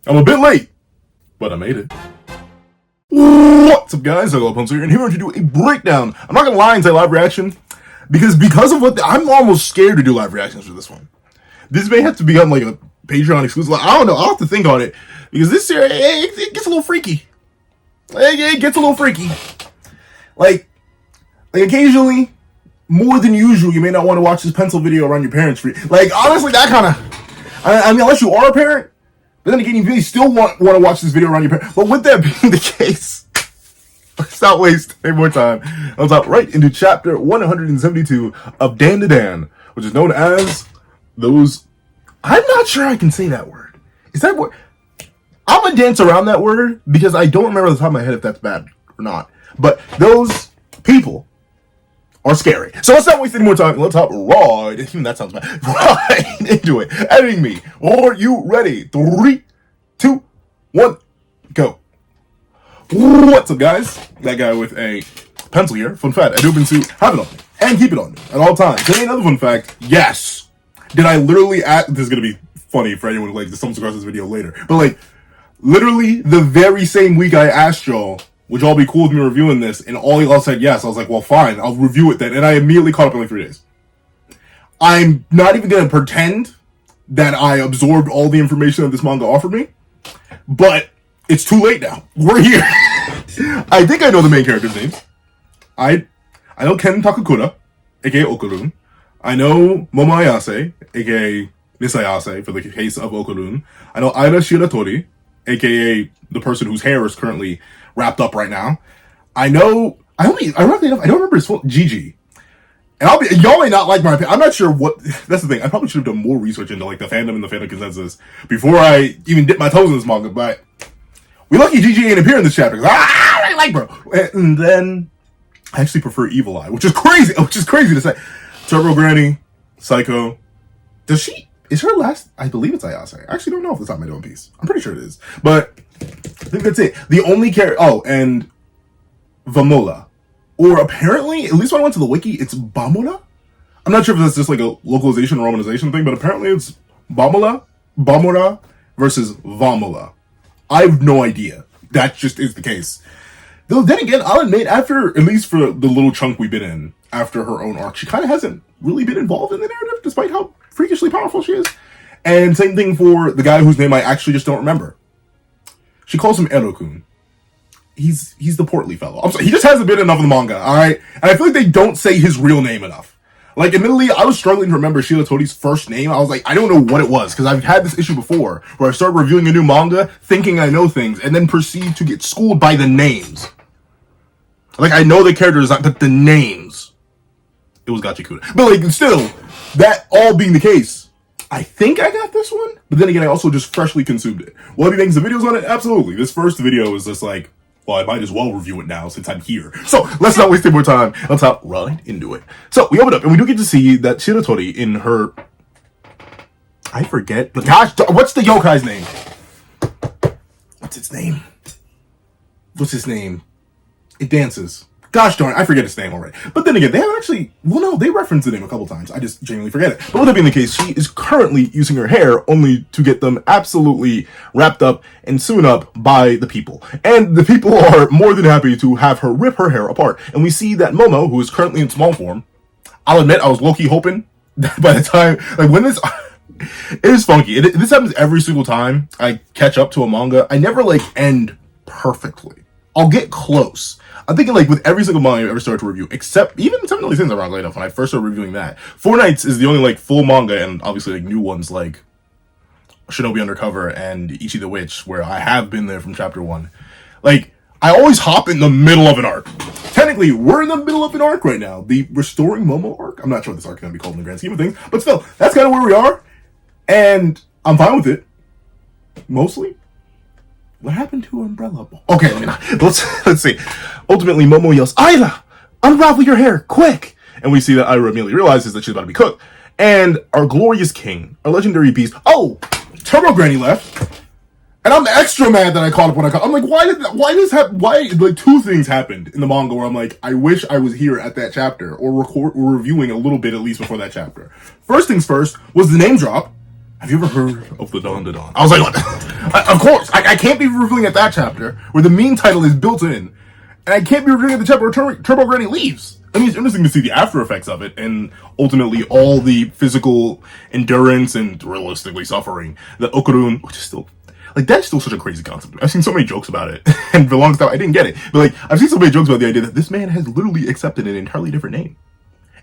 I'm a bit late, but I made it. What's up, guys? I'm here, and here to do a breakdown. I'm not gonna lie and say live reaction, because of what I'm almost scared to do live reactions for this one. This may have to become like a Patreon exclusive. I don't know. I'll have to think on it because this year it gets a little freaky. It gets a little freaky. Like occasionally, more than usual, you may not want to watch this pencil video around your parents. Like honestly, that kind of. I mean, unless you are a parent. But then again, you really still want to watch this video around your parents. But with that being the case, let's not waste any more time. Let's hop right into chapter 172 of Dandadan, which is known as those. I'm not sure I can say that word. Is that word? I'm gonna dance around that word because I don't remember off the top of my head if that's bad or not. But those people are scary. So let's not waste any more time. Let's hop right. Even that sounds bad. Right into it. Editing me. Are you ready? 3, 2, 1, go. What's up, guys? That guy with a pencil here. Fun fact: I do suit. Have it on me and keep it on me at all times. Tell me another fun fact. Yes. Did I literally act? This is gonna be funny for anyone who like stumbles across this video later. But like, literally the very same week I asked y'all, would y'all be cool with me reviewing this? And all y'all said yes. I was like, well, fine, I'll review it then. And I immediately caught up in like 3 days. I'm not even going to pretend that I absorbed all the information that this manga offered me. But it's too late now. We're here. I think I know the main character's names. I know Ken Takakura, aka Okurun. I know Momo Ayase, aka Miss Ayase, for the case of Okurun. I know Aira Shiratori, aka the person whose hair is currently wrapped up right now. Ironically enough, I don't remember his full Gigi. And y'all may not like my opinion. I'm not sure what, that's the thing. I probably should have done more research into like the fandom and the fandom consensus before I even dip my toes in this manga, but we lucky Gigi ain't appear in this chapter, because I like bro. And then I actually prefer Evil Eye, which is crazy to say. Turbo Granny, Psycho. Is her last, I believe it's Ayase. I actually don't know if it's not my One Piece. I'm pretty sure it is. But I think that's it. The only character, and Vamola. Or apparently, at least when I went to the wiki, it's Bamola? I'm not sure if that's just like a localization or romanization thing, but apparently it's Bamora versus Vamola. I have no idea. That just is the case. Though then again, I'll admit, after, at least for the little chunk we've been in, after her own arc, she kind of hasn't really been involved in the narrative, despite how freakishly powerful she is. And same thing for the guy whose name I actually just don't remember. She calls him Erokun. He's the portly fellow. I'm sorry, he just hasn't been enough in the manga, alright? And I feel like they don't say his real name enough. Like, admittedly, I was struggling to remember Shiratori's first name. I was like, I don't know what it was, because I've had this issue before, where I start reviewing a new manga, thinking I know things, and then proceed to get schooled by the names. Like, I know the character design, but the names. It was Gachikuda. But, like, still, that all being the case, I think I got this one, but then again, I also just freshly consumed it. Will I be making some videos on it? Absolutely. This first video is just like, well, I might as well review it now since I'm here. So, let's not waste any more time. Let's hop right into it. So, we open up, and we do get to see that Shiratori in her... I forget, but gosh, what's the yokai's name? What's its name? It dances. Gosh darn, I forget his name already. But then again, they haven't actually... Well, no, they referenced the name a couple times. I just genuinely forget it. But with that being the case, she is currently using her hair only to get them absolutely wrapped up and sewn up by the people. And the people are more than happy to have her rip her hair apart. And we see that Momo, who is currently in small form... I'll admit, I was low-key hoping that by the time... Like, when this... It is funky. This happens every single time I catch up to a manga. I never, like, end perfectly. I'll get close. I'm thinking, like, with every single manga I've ever started to review, except even Seven Deadly Sins around late enough when I first started reviewing that. Four Nights is the only, like, full manga, and obviously, like, new ones like Shinobi Undercover and Ichi the Witch, where I have been there from chapter 1. Like, I always hop in the middle of an arc. Technically, we're in the middle of an arc right now. The Restoring Momo arc. I'm not sure what this arc is going to be called in the grand scheme of things, but still, that's kind of where we are, and I'm fine with it. Mostly. What happened to Umbrella? Okay, let's see. Ultimately, Momo yells, Aira! Unravel your hair, quick! And we see that Aira immediately realizes that she's about to be cooked. And our glorious king, our legendary beast, Turbo Granny left. And I'm extra mad that I caught up when I caught. I'm like, like, two things happened in the manga where I'm like, I wish I was here at that chapter, or reviewing a little bit at least before that chapter. First things first was the name drop. Have you ever heard of the Dandadan? I was like, of course. I can't be revealing at that chapter where the main title is built in. And I can't be revealing at the chapter where Turbo Granny leaves. I mean, it's interesting to see the after effects of it and ultimately all the physical endurance and realistically suffering that Okurun, which is still, like, that's still such a crazy concept. I've seen so many jokes about it. And for the longest time, I didn't get it. But, like, I've seen so many jokes about the idea that this man has literally accepted an entirely different name.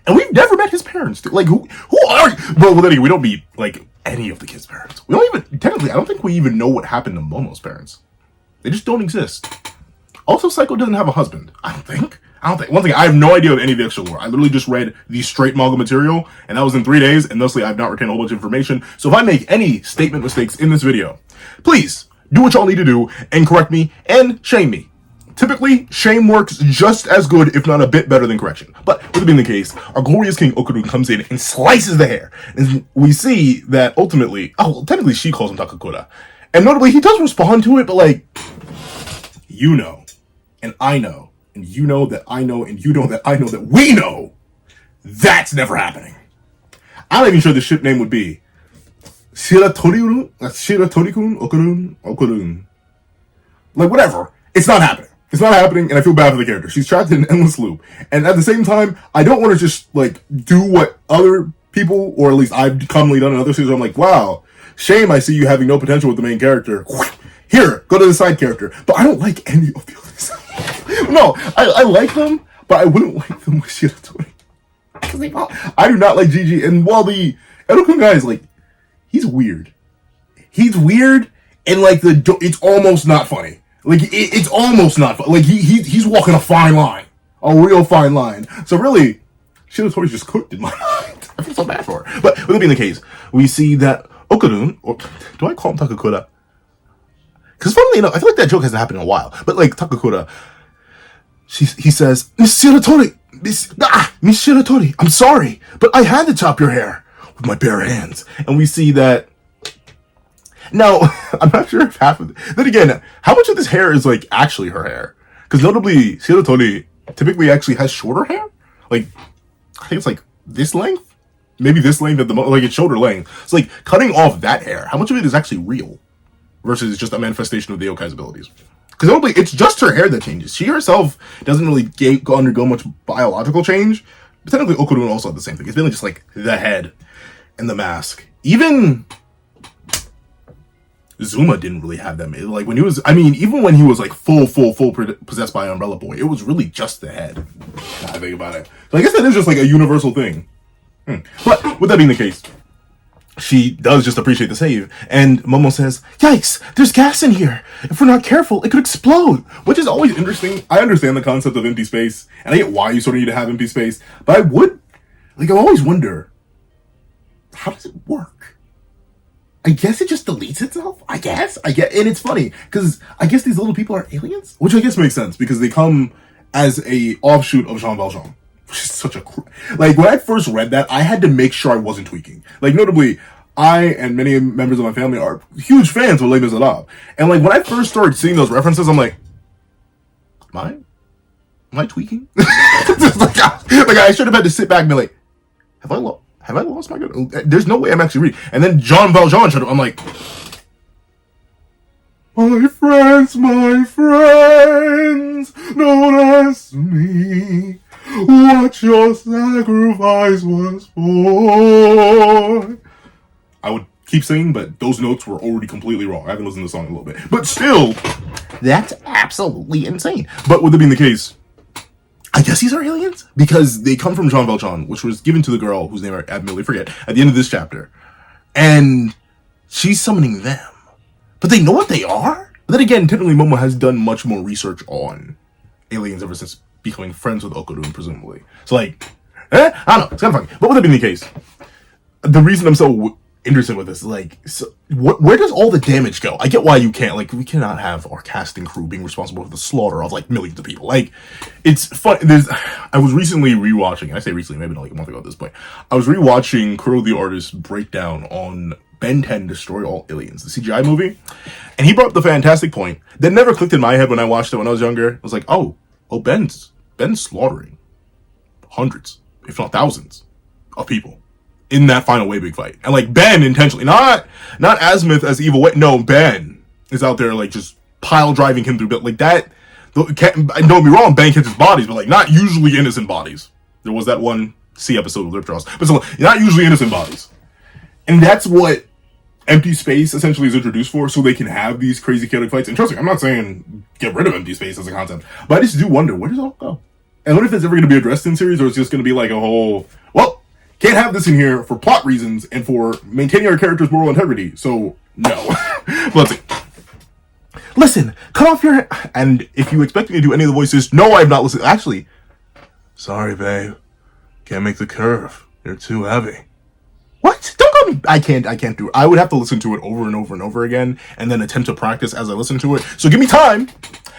And we've never met his parents. Like, who are you? Well, then again, we don't meet, like, any of the kids' parents. We don't even, technically, I don't think we even know what happened to Momo's parents. They just don't exist. Also, Psycho doesn't have a husband. I don't think. One thing, I have no idea of any of the extra lore. I literally just read the straight manga material, and that was in 3 days, and thusly I've not retained a whole bunch of information. So if I make any statement mistakes in this video, please do what y'all need to do and correct me and shame me. Typically, shame works just as good, if not a bit better than correction. But with it being the case, our glorious King Okurun comes in and slices the hair. And we see that ultimately, technically she calls him Takakura. And notably, he does respond to it, but like, you know, and I know, and you know that I know, and you know that I know that we know, that's never happening. I'm not even sure the ship name would be Shiratori-kun, Okurun. Like, whatever. It's not happening. It's not happening, and I feel bad for the character. She's trapped in an endless loop. And at the same time, I don't want to just, like, do what other people, or at least I've commonly done in other series, where I'm like, wow, shame I see you having no potential with the main character. Here, go to the side character. But I don't like any of the others. No, I like them, but I wouldn't like them with Shiratori. I do not like Gigi, and while the Edo-kun guy is, like, he's weird. He's weird, and, like, it's almost not funny. Like, it's almost not fun. Like, he's walking a fine line. A real fine line. So really, Shiratori's just cooked in my mind. I feel so bad for her. But with it being the case, we see that Okurun, or do I call him Takakura? Because funnily enough, I feel like that joke hasn't happened in a while. But like, Takakura, he says, Miss Shiratori, Miss Shiratori, I'm sorry, but I had to chop your hair with my bare hands. And we see that. Now, I'm not sure if half of it. Then again, how much of this hair is, like, actually her hair? Because notably, Shiratori typically actually has shorter hair. Like, I think it's, like, this length? Maybe this length at the most. Like, it's shoulder length. It's like, cutting off that hair, how much of it is actually real? Versus just a manifestation of the yokai's abilities. Because notably, it's just her hair that changes. She herself doesn't really undergo much biological change. But technically, Okurun also had the same thing. It's mainly just, like, the head and the mask. Even Zuma didn't really have that. Like, when he was, I mean, even when he was, like, full possessed by Umbrella Boy, it was really just the head. Now I think about it. So I guess that is just, like, a universal thing. But, with that being the case, she does just appreciate the save, and Momo says, yikes, there's gas in here. If we're not careful, it could explode. Which is always interesting. I understand the concept of empty space, and I get why you sort of need to have empty space, but I always wonder, how does it work? I guess it just deletes itself. I guess. And it's funny because I guess these little people are aliens, which I guess makes sense because they come as a offshoot of Jean Valjean, which is such a like. When I first read that, I had to make sure I wasn't tweaking. Like, notably, I and many members of my family are huge fans of Les Miserables, and like when I first started seeing those references, I'm like, am I tweaking? like I should have had to sit back and be like, have I lost my good? There's no way I'm actually reading. And then Jean Valjean showed up. I'm like, my friends, don't ask me what your sacrifice was for. I would keep singing, but those notes were already completely wrong. I haven't listened to the song in a little bit. But still, that's absolutely insane. But with it being the case, I guess these are aliens because they come from Jean Valjean, which was given to the girl whose name I admittedly forget at the end of this chapter, and she's summoning them. But they know what they are. But then again, typically Momo has done much more research on aliens ever since becoming friends with Okurun, presumably. So like, I don't know. It's kind of funny. But with it being the case, the reason I'm so interested with this is like, so where does all the damage go? I get why you can't, like, we cannot have our casting crew being responsible for the slaughter of like millions of people. Like, it's fun. I was recently rewatching, I say recently, maybe not like a month ago at this point, I was rewatching Kuro the Artist's breakdown on Ben 10 Destroy All Aliens, the CGI movie, and he brought up the fantastic point that never clicked in my head when I watched it when I was younger. I was like, oh, Ben's slaughtering hundreds, if not thousands, of people. in that final way big fight. And like Ben intentionally, not Azimuth as evil way. No, Ben is out there like just pile driving him through like that. Don't get me wrong, Ben hits his bodies, but like not usually innocent bodies. There was that one C episode of Lip Draws, but so not usually innocent bodies. And that's what Empty Space essentially is introduced for, so they can have these crazy chaotic fights. And trust me, I'm not saying get rid of Empty Space as a concept, but I just do wonder, where does it all go? And what if it's ever going to be addressed in series, or it's just going to be like a whole, well, can't have this in here for plot reasons and for maintaining our character's moral integrity, so no. Let's see. Listen, cut off your... And if you expect me to do any of the voices, no, I have not listened. Actually, sorry, babe. Can't make the curve. You're too heavy. What? Don't call me... I can't do it. I would have to listen to it over and over and over again, and then attempt to practice as I listen to it. So give me time.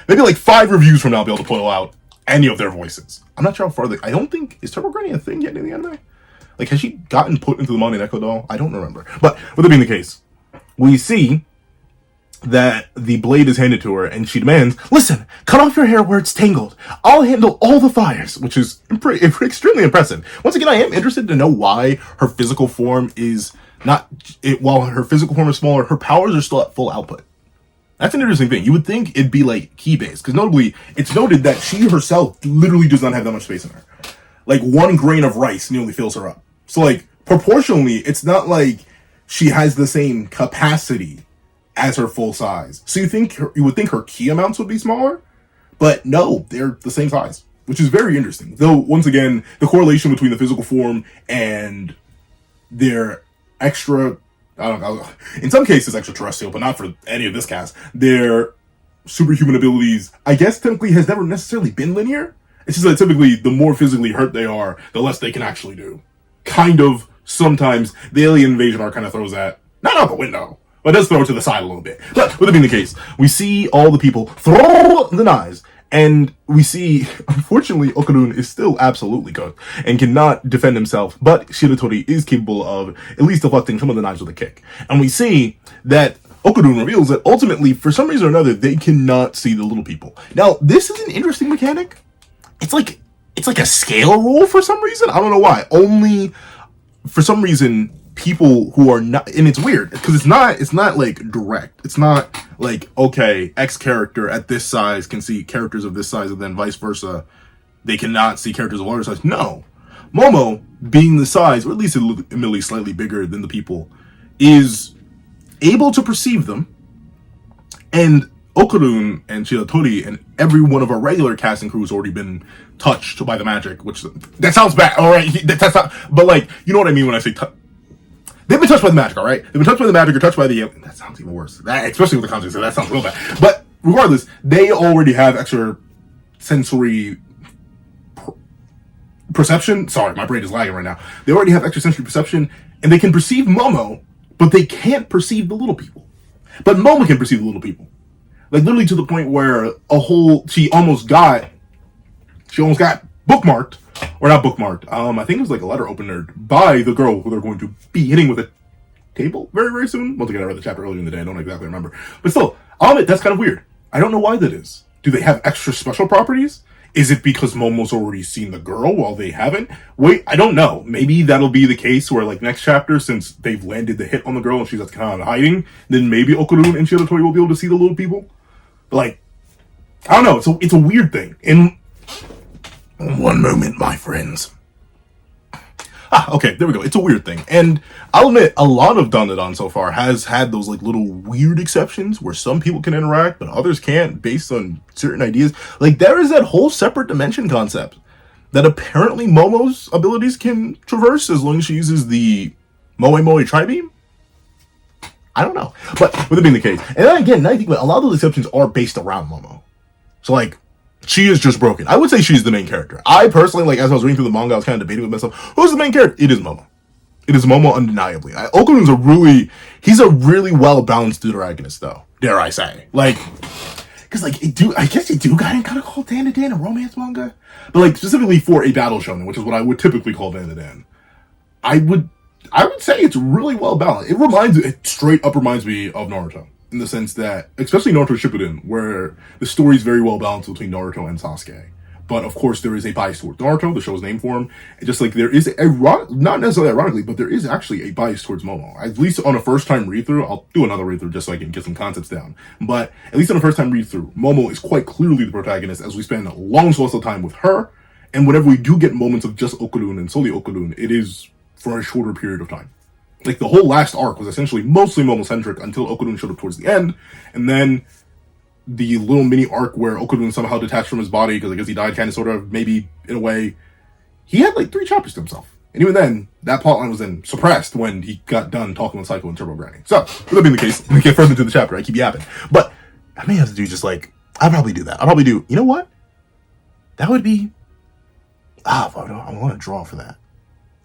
Maybe like 5 reviews from now I'll be able to pull out any of their voices. I'm not sure how far they... I don't think... Is Turbo Granny a thing yet in the anime? Like, has she gotten put into the Monte Echo doll? I don't remember. But with it being the case, we see that the blade is handed to her, and she demands, listen, cut off your hair where it's tangled. I'll handle all the fires, which is extremely impressive. Once again, I am interested to know why her physical form is not... while her physical form is smaller, her powers are still at full output. That's an interesting thing. You would think it'd be, like, key-based, because notably, it's noted that she herself literally does not have that much space in her. Like, 1 grain of rice nearly fills her up. So, like, proportionally, it's not like she has the same capacity as her full size. So you would think her key amounts would be smaller, but no, they're the same size, which is very interesting. Though, once again, the correlation between the physical form and their extra, I don't know, in some cases extraterrestrial, but not for any of this cast, their superhuman abilities, I guess technically has never necessarily been linear. It's just that typically the more physically hurt they are, the less they can actually do. Kind of, sometimes, the alien invasion arc kind of throws that, not out the window, but it does throw it to the side a little bit. But with it being the case, we see all the people throw the knives, and we see, unfortunately, Okarun is still absolutely cooked and cannot defend himself, but Shiratori is capable of at least deflecting some of the knives with a kick. And we see that Okarun reveals that ultimately, for some reason or another, they cannot see the little people. Now, this is an interesting mechanic. It's like a scale rule for some reason. I don't know why. Only, for some reason, people who are not, and it's weird because it's not like direct. It's not like, okay, X character at this size can see characters of this size, and then vice versa, they cannot see characters of larger size. No, Momo, being the size, or at least admittedly slightly bigger than the people, is able to perceive them, and Okarun and Shiratori and every one of our regular cast and crew has already been touched by the magic, which, that sounds bad, alright, that's not, but like, you know what I mean when I say they've been touched by the magic, alright? They've been touched by the magic or touched by the... That sounds even worse. Especially with the context, that sounds real bad. But regardless, they already have extra sensory perception. Sorry, my brain is lagging right now. They already have extra sensory perception, and they can perceive Momo, but they can't perceive the little people. But Momo can perceive the little people. Like, literally to the point where she almost got bookmarked. Or not bookmarked. I think it was like a letter opener by the girl who they're going to be hitting with a table very, very soon. Once again, I read the chapter earlier in the day. I don't exactly remember. But still, I'll admit, that's kind of weird. I don't know why that is. Do they have extra special properties? Is it because Momo's already seen the girl while they haven't? Wait, I don't know. Maybe that'll be the case where, like, next chapter, since they've landed the hit on the girl and she's kind of hiding, then maybe Okarun and Shiratori will be able to see the little people. But, like, I don't know. It's a weird thing. And one moment, my friends. Okay, there we go. It's a weird thing. And I'll admit, a lot of Dandadan so far has had those like little weird exceptions where some people can interact, but others can't based on certain ideas. Like, there is that whole separate dimension concept that apparently Momo's abilities can traverse as long as she uses the Moe Tri-Beam. I don't know. But with it being the case, and then again, now I think about it, a lot of those exceptions are based around Momo. So like, she is just broken. I would say she's the main character. I personally, like, as I was reading through the manga, I was kind of debating with myself, who's the main character? It is Momo. It is Momo undeniably. Okarun's he's a really well-balanced deuteragonist, though, dare I say. Like, because, like, I guess you do kind of call Dandadan a romance manga, but, like, specifically for a battle shonen, which is what I would typically call Dandadan, I would say it's really well-balanced. It straight up reminds me of Naruto. In the sense that, especially Naruto Shippuden, where the story is very well balanced between Naruto and Sasuke. But of course, there is a bias towards Naruto, the show's name for him. And just like there is not necessarily ironically, but there is actually a bias towards Momo. At least on a first time read through, I'll do another read through just so I can get some concepts down. But at least on a first time read through, Momo is quite clearly the protagonist as we spend a long source of time with her. And whenever we do get moments of just Okurun and solely Okurun, it is for a shorter period of time. Like the whole last arc was essentially mostly Momo-centric until Okurun showed up towards the end. And then the little mini arc where Okurun somehow detached from his body because I guess he died kind of sort of maybe in a way. He had like 3 chapters to himself. And even then, that plotline was then suppressed when he got done talking with Psycho and Turbo Granny. So, with that being the case, let me get further into the chapter. I keep yapping. But I may have to do just like, I'll probably do that. I'll probably do, you know what? That would be, I want to draw for that.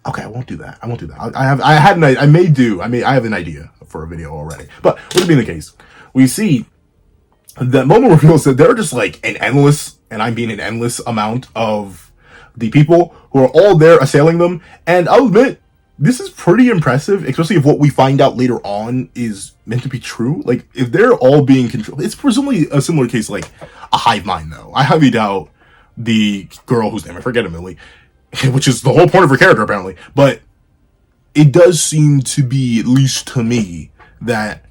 Okay, I won't do that. I have an idea for a video already. But with it being the case, we see that Momo reveals that there are just like an endless, and I mean an endless amount of the people who are all there assailing them. And I'll admit, this is pretty impressive, especially if what we find out later on is meant to be true. Like, if they're all being controlled, it's presumably a similar case like a hive mind, though. I highly doubt the girl whose name I forget immediately, which is the whole point of her character, apparently. But it does seem to be, at least to me, that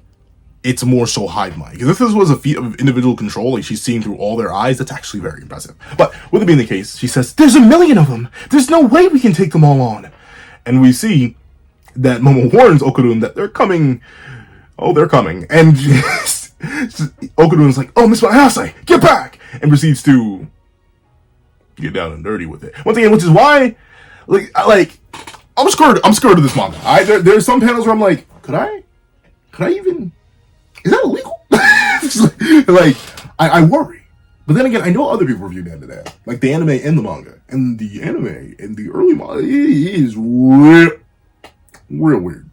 it's more so hive mind. Because if this was a feat of individual control, like she's seeing through all their eyes, that's actually very impressive. But with it being the case, she says, "There's a million of them! There's no way we can take them all on!" And we see that Momo warns Okurun that they're coming. Oh, they're coming. And Okurun's like, "Oh, Miss Mayase, get back!" And proceeds to get down and dirty with it. Once again, which is why, I'm scared of this manga. There's some panels where I'm like, could I even, is that illegal? I worry. But then again, I know other people reviewed Dandadan, like the anime and the manga. And the anime and the early manga is real weird.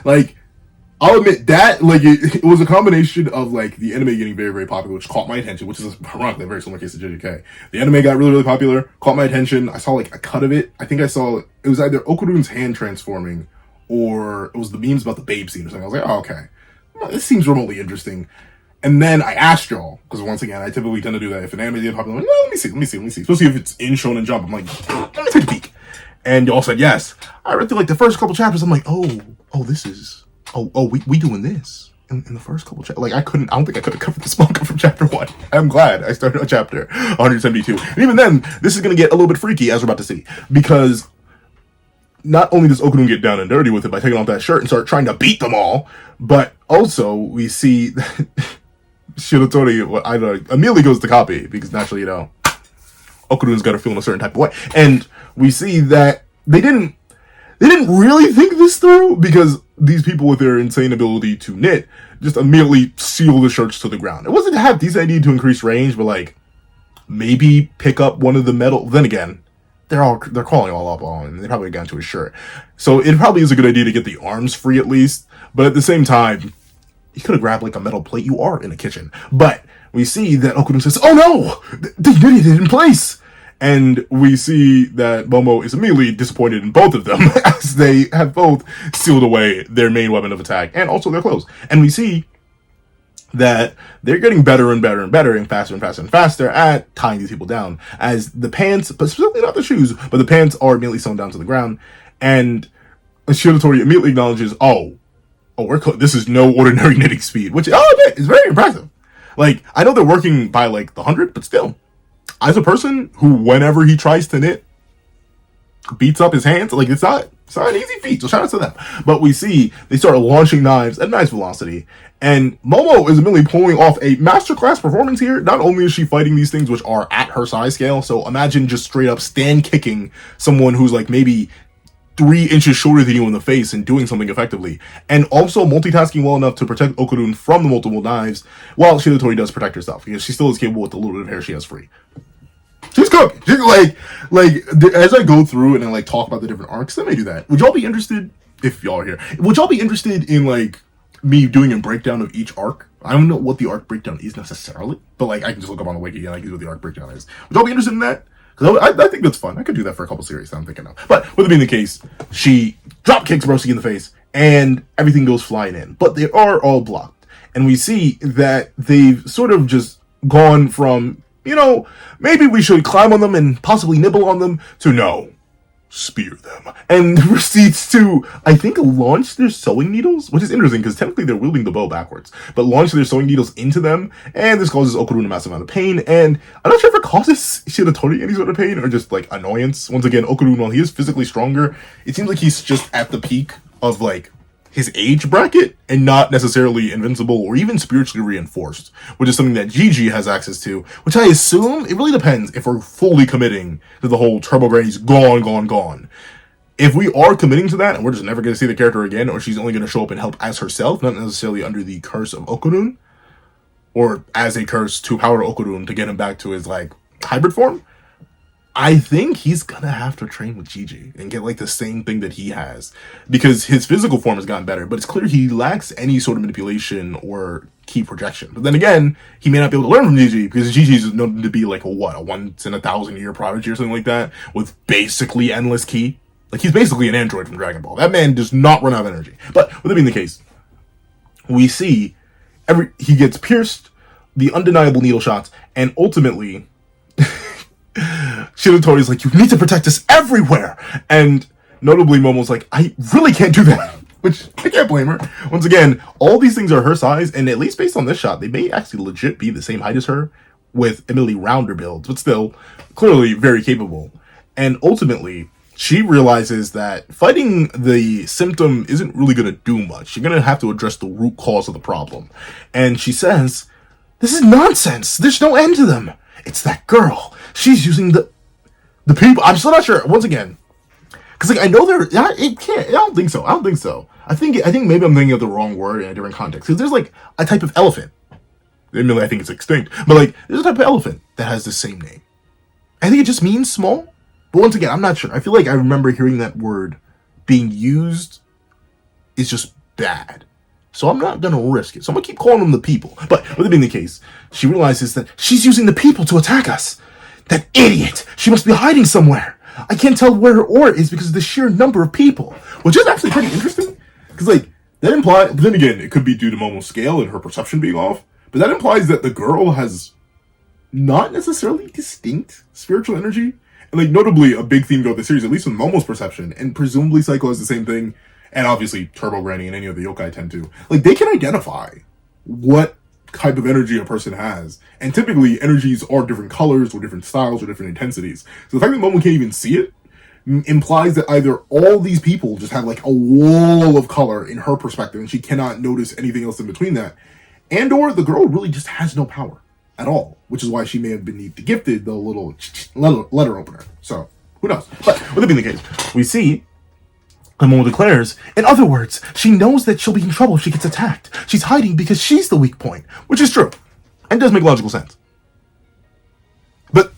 Like, I'll admit that, like, it was a combination of, like, the anime getting very, very popular, which caught my attention, which is ironically a very similar case to JJK. The anime got really, really popular, caught my attention. I saw, like, a cut of it. I think I saw, it was either Okurun's hand transforming, or it was the memes about the babe scene or something. I was like, oh, okay. Well, this seems remotely interesting. And then I asked y'all, because once again, I typically tend to do that. If an anime is popular, I'm like, well, let me see. Especially if it's in Shonen Jump, I'm like, let me take a peek. And y'all said yes. I read through, like, the first couple chapters, I'm like, oh, this is... we doing this in the first couple chapters. Like, I don't think I could have covered this manga from chapter 1. I'm glad I started on chapter 172. And even then, this is going to get a little bit freaky, as we're about to see. Because not only does Okurun get down and dirty with it by taking off that shirt and start trying to beat them all, but also we see Shiratori immediately goes to copy, because naturally, Okurun's got to feel in a certain type of way. And we see that they didn't really think this through, because these people with their insane ability to knit just immediately seal the shirts to the ground. It wasn't to have this idea to increase range, but like maybe pick up one of the metal. Then again, they're crawling all up on, and they probably got into his shirt. So it probably is a good idea to get the arms free at least. But at the same time, you could have grabbed like a metal plate. You are in a kitchen. But we see that Okurun says, "Oh no, they knitted it in place." And we see that Momo is immediately disappointed in both of them, as they have both sealed away their main weapon of attack and also their clothes. And we see that they're getting better and better and better and faster and faster and faster at tying these people down, as the pants, but specifically not the shoes, but the pants are immediately sewn down to the ground. And Shiratori immediately acknowledges, this is no ordinary knitting speed, which is very impressive. Like, I know they're working by like the 100, but still. As a person who, whenever he tries to knit, beats up his hands, like, it's not an easy feat, so shout out to them. But we see they start launching knives at nice velocity, and Momo is immediately pulling off a masterclass performance here. Not only is she fighting these things which are at her size scale, so imagine just straight up stand kicking someone who's like maybe 3 inches shorter than you in the face and doing something effectively, and also multitasking well enough to protect Okurun from the multiple knives, while Shiratori does protect herself, because she still is capable with the little bit of hair she has free. She's cooking. She's as I go through and I like talk about the different arcs, I may do that. Would y'all be interested, if y'all are here, would y'all be interested in like me doing a breakdown of each arc? I don't know what the arc breakdown is necessarily, but like I can just look up on the wiki and I can see what the arc breakdown is. Would y'all be interested in that? Because I think that's fun. I could do that for a couple series that I'm thinking of. But with it being the case, she drop kicks Broski in the face and everything goes flying in. But they are all blocked. And we see that they've sort of just gone from maybe we should climb on them and possibly nibble on them, to no, spear them. And proceeds to, I think, launch their sewing needles, which is interesting because technically they're wielding the bow backwards, but launch their sewing needles into them, and this causes Okurun a massive amount of pain, and I'm not sure if it causes Shiratori any sort of pain or just, like, annoyance. Once again, Okurun, while he is physically stronger, it seems like he's just at the peak of, like, his age bracket and not necessarily invincible or even spiritually reinforced, which is something that Gigi has access to, which I assume, it really depends if we're fully committing to the whole Turbo Granny's gone. If we are committing to that and we're just never going to see the character again, or she's only going to show up and help as herself, not necessarily under the curse of Okurun, or as a curse to power Okurun to get him back to his, like, hybrid form, I think he's gonna have to train with Gigi and get, like, the same thing that he has, because his physical form has gotten better, but it's clear he lacks any sort of manipulation or ki projection. But then again, he may not be able to learn from Gigi, because Gigi's known to be like a once in 1,000 year prodigy or something like that, with basically endless ki. Like, he's basically an android from Dragon Ball. That man does not run out of energy. But with that being the case, we see he gets pierced, the undeniable needle shots, and ultimately Shiratori's like, you need to protect us everywhere! And notably, Momo's like, I really can't do that. Which, I can't blame her. Once again, all these things are her size, and at least based on this shot, they may actually legit be the same height as her, with admittedly rounder builds, but still, clearly very capable. And ultimately, she realizes that fighting the symptom isn't really going to do much. You're going to have to address the root cause of the problem. And she says, this is nonsense. There's no end to them. It's that girl. She's using the people. I'm still not sure. Once again, because, like, I know it can't. I don't think so. I think maybe I'm thinking of the wrong word in a different context. Because there's, like, a type of elephant. Admittedly, I think it's extinct. But, like, there's a type of elephant that has the same name. I think it just means small. But once again, I'm not sure. I feel like I remember hearing that word being used is just bad. So I'm not going to risk it. So I'm going to keep calling them the people. But with it being the case, she realizes that she's using the people to attack us. That idiot! She must be hiding somewhere. I can't tell where her aura is because of the sheer number of people. Which is actually pretty interesting. Because, like, that implies... But then again, it could be due to Momo's scale and her perception being off. But that implies that the girl has not necessarily distinct spiritual energy. And, like, notably, a big theme throughout the series, at least with Momo's perception, and presumably Psycho has the same thing, and obviously Turbo Granny and any of the yokai tend to. Like, they can identify what type of energy a person has. And typically, energies are different colors, or different styles, or different intensities. So the fact that Momo can't even see it implies that either all these people just have, like, a wall of color in her perspective, and she cannot notice anything else in between that, and or the girl really just has no power at all, which is why she may have been gifted the little letter opener. So, who knows? But with it being the case, we see Momo declares, in other words, she knows that she'll be in trouble if she gets attacked. She's hiding because she's the weak point, which is true. And does make logical sense. But,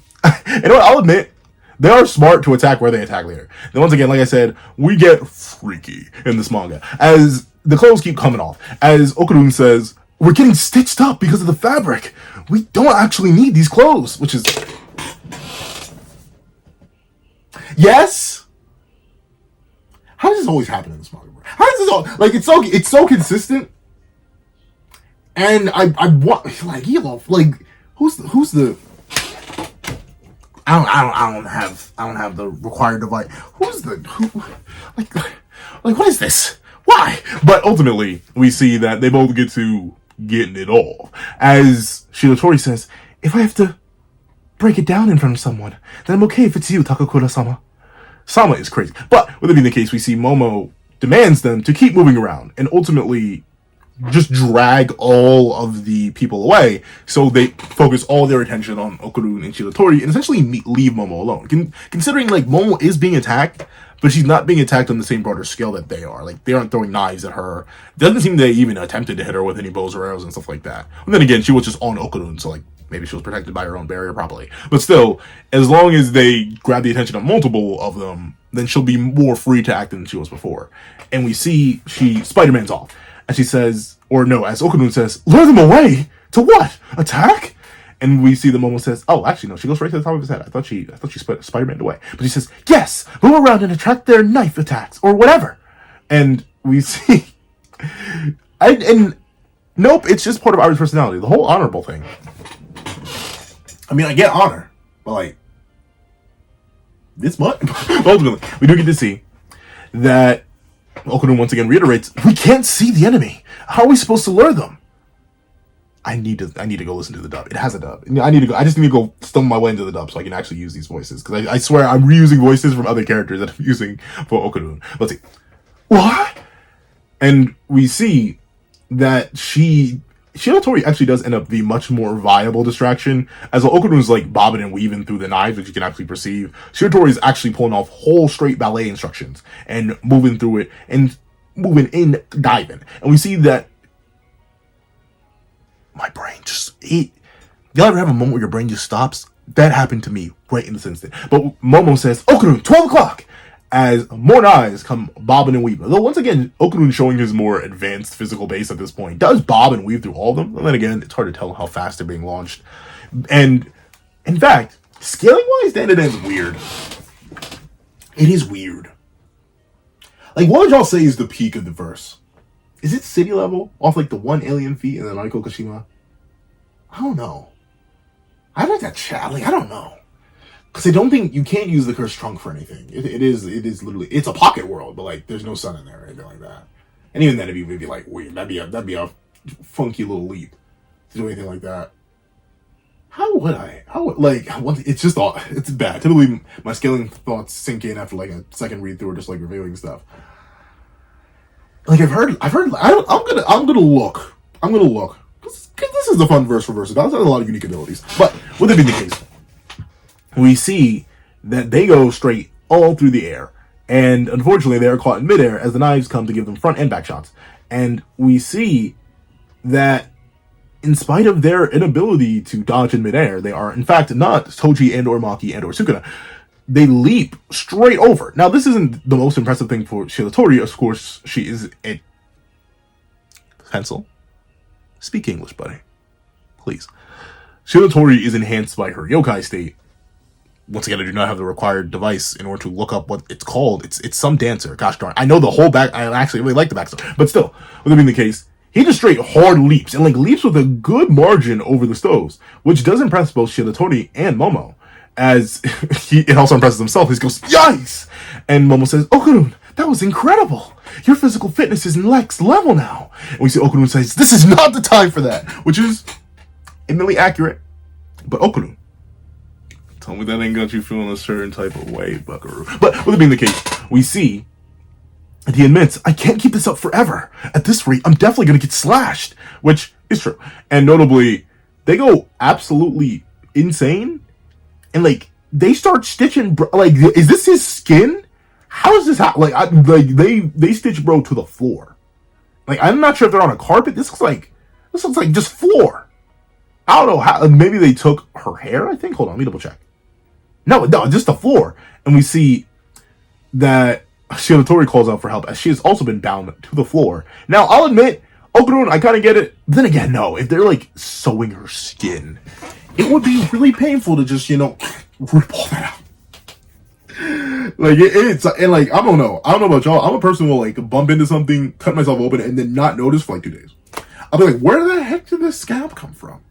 you know what, I'll admit, they are smart to attack where they attack later. Then once again, like I said, we get freaky in this manga. As the clothes keep coming off. As Okurun says, we're getting stitched up because of the fabric. We don't actually need these clothes, which is... Yes? How does this always happen in this manga? How does this all... Like, it's so consistent. And I want... Like, you know, like, who's the... I don't have the required device. Like, what is this? Why? But ultimately, we see that they both get to getting it all. As Shiratori says, if I have to break it down in front of someone, then I'm okay if it's you, Takakura-sama. Sama is crazy. But with it being the case, we see Momo demands them to keep moving around and ultimately just drag all of the people away, so they focus all their attention on Okurun and Shiratori and essentially leave Momo alone. Considering, like, Momo is being attacked, but she's not being attacked on the same broader scale that they are. Like, they aren't throwing knives at her. It doesn't seem they even attempted to hit her with any bows or arrows and stuff like that. And then again, she was just on Okurun, so, like, maybe she was protected by her own barrier properly. But still, as long as they grab the attention of multiple of them, then she'll be more free to act than she was before. And we see Spider-Man's off. And she says, or no, as Okurun says, lure them away? To what? Attack? And we see the Momo says, oh, actually, no, she goes right to the top of his head. I thought she Spider-Man away. But she says, yes, move around and attract their knife attacks, or whatever. And we see, and nope, it's just part of Iris' personality. The whole honorable thing. I mean, I get honor, but like this much. Ultimately, we do get to see that Okunun once again reiterates, we can't see the enemy. How are we supposed to lure them? I need to go listen to the dub. It has a dub. I just need to go stumble my way into the dub so I can actually use these voices. Because I swear I'm reusing voices from other characters that I'm using for Okunun. Let's see. What? And we see that Shiratori actually does end up the much more viable distraction, as Okunun's like bobbing and weaving through the knives, which you can actually perceive. Shiratori is actually pulling off whole straight ballet instructions and moving through it and moving in, diving. And we see that my brain you ever have a moment where your brain just stops? That happened to me right in this instant. But Momo says, Okunun, 12 o'clock! As more knives come bobbing and weaving. Though once again, Okunun, showing his more advanced physical base at this point, does bob and weave through all of them. And then again, it's hard to tell how fast they're being launched. And in fact, scaling-wise, Dandadan's weird. It is weird. Like, what would y'all say is the peak of the verse? Is it city level? Off like the 1 alien feet and then Naiko Kashima? I don't know. I'd like that chat. Like, I don't know. Because I don't think you can't use the cursed trunk for anything. It is literally, it's a pocket world, but like there's no sun in there or anything like that. And even then, it'd be like weird. That'd be a funky little leap to do anything like that. It's just it's bad. Typically, my scaling thoughts sink in after like a second read through or just like reviewing stuff. Like I'm gonna look. Because this is the fun verse for Versatile. It has a lot of unique abilities. But with it being the case, we see that they go straight all through the air. And unfortunately, they are caught in midair as the knives come to give them front and back shots. And we see that in spite of their inability to dodge in midair, they are in fact not Toji and or Maki and or Sukuna. They leap straight over. Now, this isn't the most impressive thing for Shiratori. Of course, she is a pencil. Speak English, buddy. Please. Shiratori is enhanced by her yokai state. Once again, I do not have the required device in order to look up what it's called. It's some dancer. Gosh darn. I know the whole back. I actually really like the backstory. But still, with it being the case, he just straight hard leaps. And like leaps with a good margin over the stoves. Which does impress both Shiratori and Momo. As it also impresses himself. He goes, yikes! And Momo says, Okunun, that was incredible. Your physical fitness is next level now. And we see Okunun says, this is not the time for that. Which is admittedly accurate. But Okunun, tell me that ain't got you feeling a certain type of way, buckaroo. But with it being the case, we see that he admits, I can't keep this up forever. At this rate, I'm definitely going to get slashed. Which is true. And notably, they go absolutely insane. And like, they start stitching, like, is this his skin? How is this happen? They stitch bro to the floor. Like, I'm not sure if they're on a carpet. This looks like just floor. I don't know how, maybe they took her hair, I think. Hold on, let me double check. No, just the floor. And we see that Shiratori calls out for help, as she has also been bound to the floor. Now, I'll admit, Okunun, I kind of get it. But then again, no, if they're like sewing her skin, it would be really painful to just, rip all that out. Like, and like, I don't know about y'all. I'm a person who will like bump into something, cut myself open, and then not notice for like 2 days. I'll be like, where the heck did this scalp come from?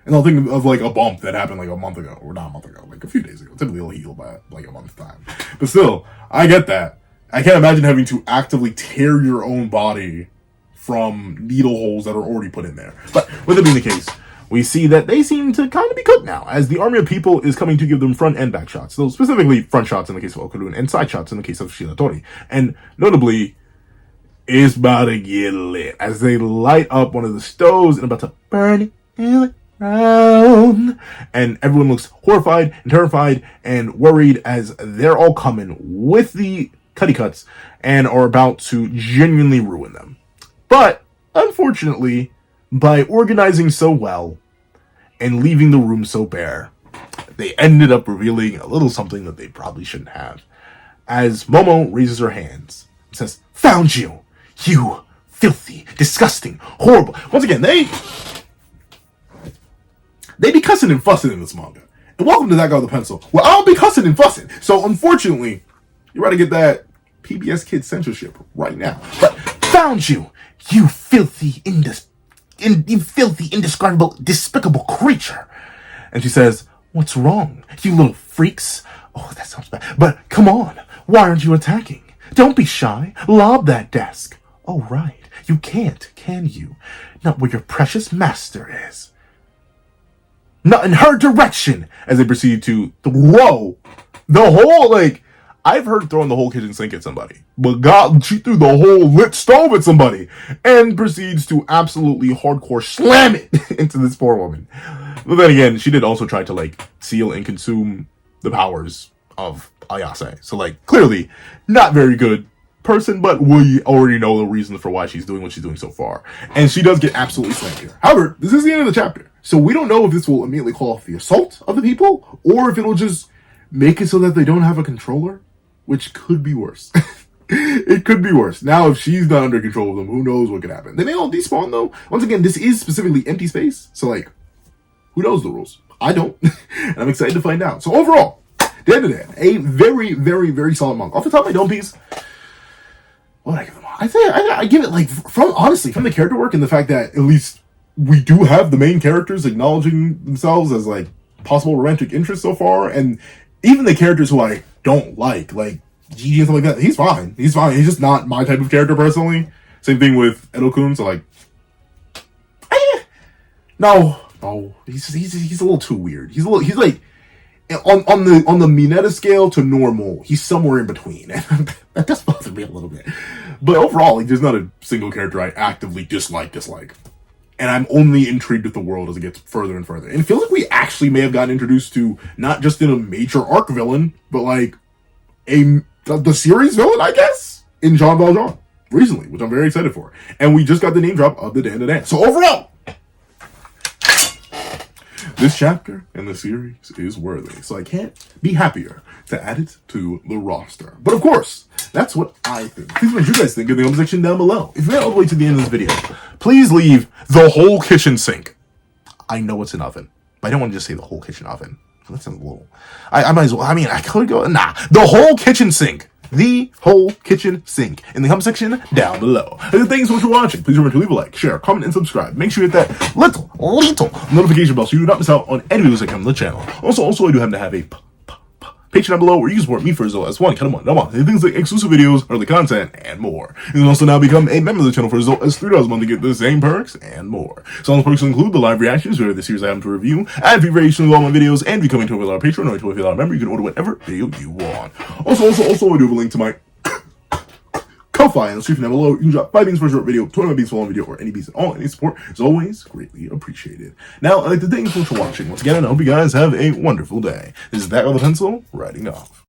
And I'll think of like a bump that happened like a month ago, or not a month ago, like a few days ago. Typically it'll heal by like a month's time. But still, I get that. I can't imagine having to actively tear your own body from needle holes that are already put in there. But with it being the case, we see that they seem to kind of be cooked now, as the army of people is coming to give them front and back shots. So specifically front shots in the case of Okunun, and side shots in the case of Shiratori. And notably, it's about to get lit as they light up one of the stoves and about to burn it around. And everyone looks horrified and terrified and worried as they're all coming with the cutty cuts and are about to genuinely ruin them. But unfortunately, by organizing so well and leaving the room so bare, they ended up revealing a little something that they probably shouldn't have. As Momo raises her hands and says, "Found you! You filthy, disgusting, horrible." Once again, they be cussing and fussing in this manga. And welcome to That Guy with a Pencil. Well, I'll be cussing and fussing. So unfortunately, you gotta get that PBS Kids censorship right now. But found you! You filthy, indescribable, despicable creature. And she says, What's wrong, you little freaks? Oh, that sounds bad. But come on, why aren't you attacking? Don't be shy. Lob that desk. Oh, right. You can't, can you? Not where your precious master is. Not in her direction. As they proceed to throw the whole, like, I've heard throwing the whole kitchen sink at somebody, but God, she threw the whole lit stove at somebody and proceeds to absolutely hardcore slam it into this poor woman. But then again, she did also try to, like, seal and consume the powers of Ayase. So, like, clearly not very good person, but we already know the reasons for why she's doing what she's doing so far. And she does get absolutely slammed here. However, this is the end of the chapter. So we don't know if this will immediately call off the assault of the people, or if it'll just make it so that they don't have a controller, which could be worse. It could be worse. Now, if she's not under control of them, who knows what could happen. They may all despawn, though. Once again, this is specifically empty space. So, like, who knows the rules? I don't. And I'm excited to find out. So, overall, Dandadan, a very, very, very solid manga. Off the top of my dome piece, what would I give them? I say I give it, like, from the character work and the fact that at least we do have the main characters acknowledging themselves as, like, possible romantic interests so far. And even the characters who I don't like Gigi and stuff like that, he's fine. He's fine. He's just not my type of character personally. Same thing with Edo-kun, so like, no, he's a little too weird. He's like on the Mineta scale to normal. He's somewhere in between, and that does bother me a little bit. But overall, like, there's not a single character I actively dislike. And I'm only intrigued with the world as it gets further and further. And it feels like we actually may have gotten introduced to not just in a major arc villain, but like the series villain, I guess, in Jean Valjean recently, which I'm very excited for. And we just got the name drop of the Dandadan. So overall, this chapter in the series is worthy. So I can't be happier to add it to the roster. But of course, that's what I think. Please let me know what you guys think in the comment section down below. If you made it all the way to the end of this video, please leave the whole kitchen sink. I know it's an oven, but I don't want to just say the whole kitchen oven. That sounds a little... I might as well... I mean, I could go... Nah. The whole kitchen sink. The whole kitchen sink. In the comment section down below. And thanks so much for watching. Please remember to leave a like, share, comment, and subscribe. Make sure you hit that little notification bell so you do not miss out on any videos that come to the channel. Also, I do happen to have a Patreon down below where you can support me for as low as $1. Come on. Things like exclusive videos, early content, and more. You can also now become a member of the channel for as low as $3 a month to get the same perks and more. So those perks include the live reactions where the series I have to review, ad free variations of all my videos, and becoming to a Patreon or to a member, you can order whatever video you want. Also, I do have a link to my Ko-Fi and the stream down below. You can drop 5 beans for a short video, 20 beans for a long video, or any beans at all. Any support is always greatly appreciated. Now, I'd like to thank you for watching once again, and I hope you guys have a wonderful day. This is That with a Pencil, writing off.